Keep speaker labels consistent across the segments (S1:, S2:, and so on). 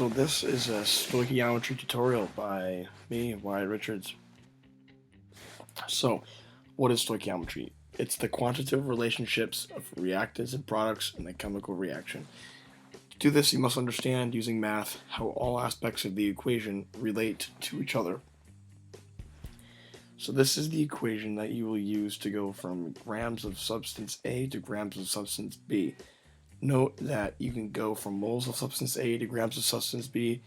S1: So this is a stoichiometry tutorial by me, Wyatt Richards. So, what is stoichiometry? It's the quantitative relationships of reactants and products in a chemical reaction. To do this, you must understand, using math, how all aspects of the equation relate to each other. So this is the equation that you will use to go from grams of substance A to grams of substance B. Note that you can go from moles of substance A to grams of substance B,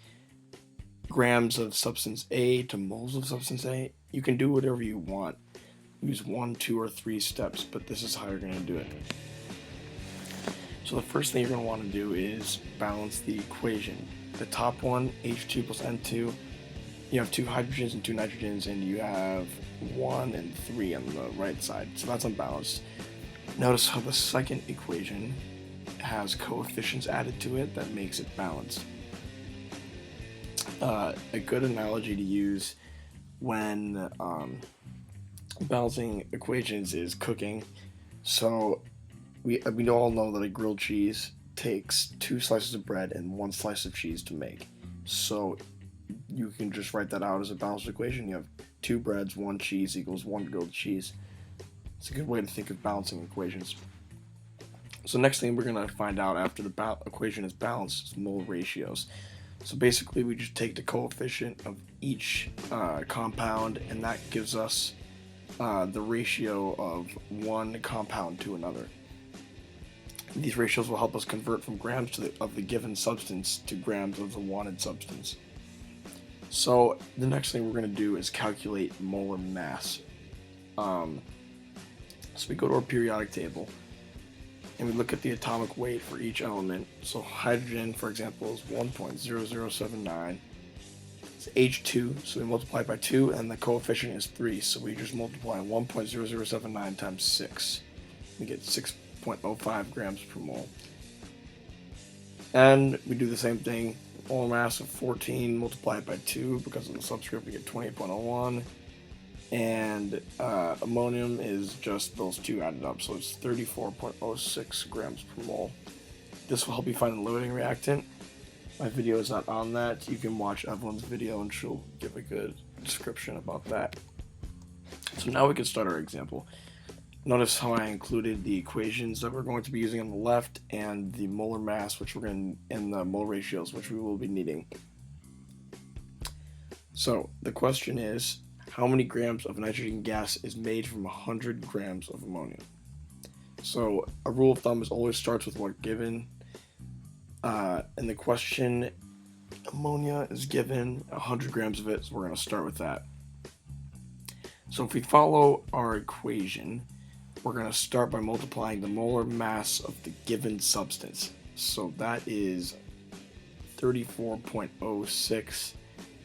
S1: grams of substance A to moles of substance A. You can do whatever you want. Use 1, 2, or 3 steps, but this is how you're going to do it. So the first thing you're going to want to do is balance the equation. The top one, H2 plus N2, you have 2 hydrogens and 2 nitrogens, and you have 1 and 3 on the right side, so that's unbalanced. Notice how the second equation has coefficients added to it that makes it balanced. A good analogy to use when balancing equations is cooking. So we all know that a grilled cheese takes 2 slices of bread and 1 slice of cheese to make. So you can just write that out as a balanced equation. You have 2 breads, 1 cheese equals 1 grilled cheese. It's a good way to think of balancing equations. So next thing we're going to find out after the equation is balanced is mole ratios. So basically we just take the coefficient of each compound, and that gives us the ratio of one compound to another. These ratios will help us convert from grams of the given substance to grams of the wanted substance. So the next thing we're going to do is calculate molar mass. So we go to our periodic table and we look at the atomic weight for each element. So hydrogen, for example, is 1.0079. It's H2, so we multiply it by 2, and the coefficient is 3, so we just multiply 1.0079 times 6. We get 6.05 grams per mole. And we do the same thing. Molar mass of 14, multiply it by 2, because of the subscript we get 28.01. And ammonium is just those 2 added up, so it's 34.06 grams per mole. This will help you find the limiting reactant. My video is not on that. You can watch Evelyn's video and she'll give a good description about that. So now we can start our example. Notice how I included the equations that we're going to be using on the left and the molar mass, which we're going to, and the mole ratios, which we will be needing. So the question is, how many grams of nitrogen gas is made from 100 grams of ammonia? So a rule of thumb is always starts with what's given. In the question, ammonia is given 100 grams of it, so we're going to start with that. So if we follow our equation, we're going to start by multiplying the molar mass of the given substance. So that is 34.06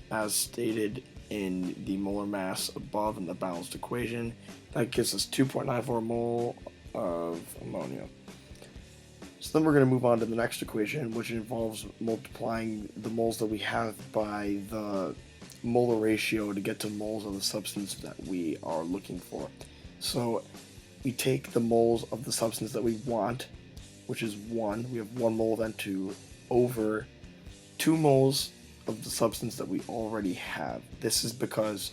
S1: as stated in the molar mass above in the balanced equation. That gives us 2.94 mole of ammonia. So then we're going to move on to the next equation, which involves multiplying the moles that we have by the molar ratio to get to moles of the substance that we are looking for. So we take the moles of the substance that we want, which is 1. We have 1 mole of N2 over 2 moles of the substance that we already have. This is because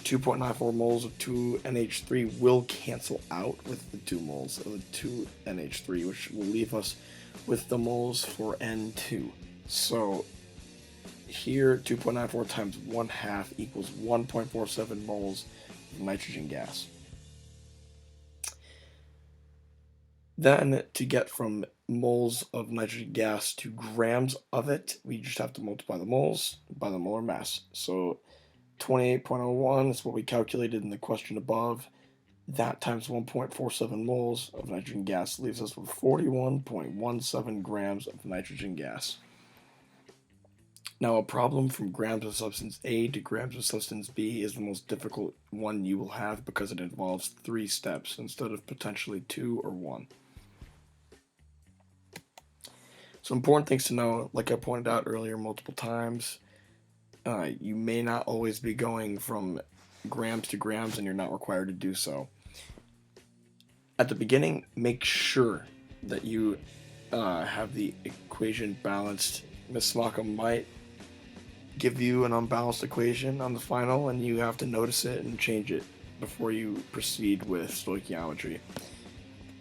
S1: 2.94 moles of 2NH3 will cancel out with the 2 moles of the 2NH3, which will leave us with the moles for N2. So here, 2.94 times 1/2 equals 1.47 moles of nitrogen gas. Then, to get from moles of nitrogen gas to grams of it, we just have to multiply the moles by the molar mass. So 28.01 is what we calculated in the question above. That times 1.47 moles of nitrogen gas leaves us with 41.17 grams of nitrogen gas. Now, a problem from grams of substance A to grams of substance B is the most difficult one you will have because it involves 3 steps instead of potentially 2 or 1. So important things to know, like I pointed out earlier multiple times, you may not always be going from grams to grams, and you're not required to do so. At the beginning, make sure that you have the equation balanced Miss Smockum might give you an unbalanced equation on the final, and you have to notice it and change it before you proceed with stoichiometry.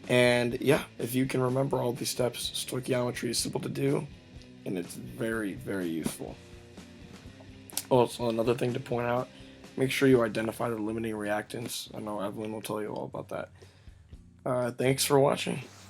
S1: And yeah, if you can remember all these steps, stoichiometry is simple to do, and it's very, very useful. Also, another thing to point out, make sure you identify the limiting reactants. I know Evelyn will tell you all about that. Thanks for watching.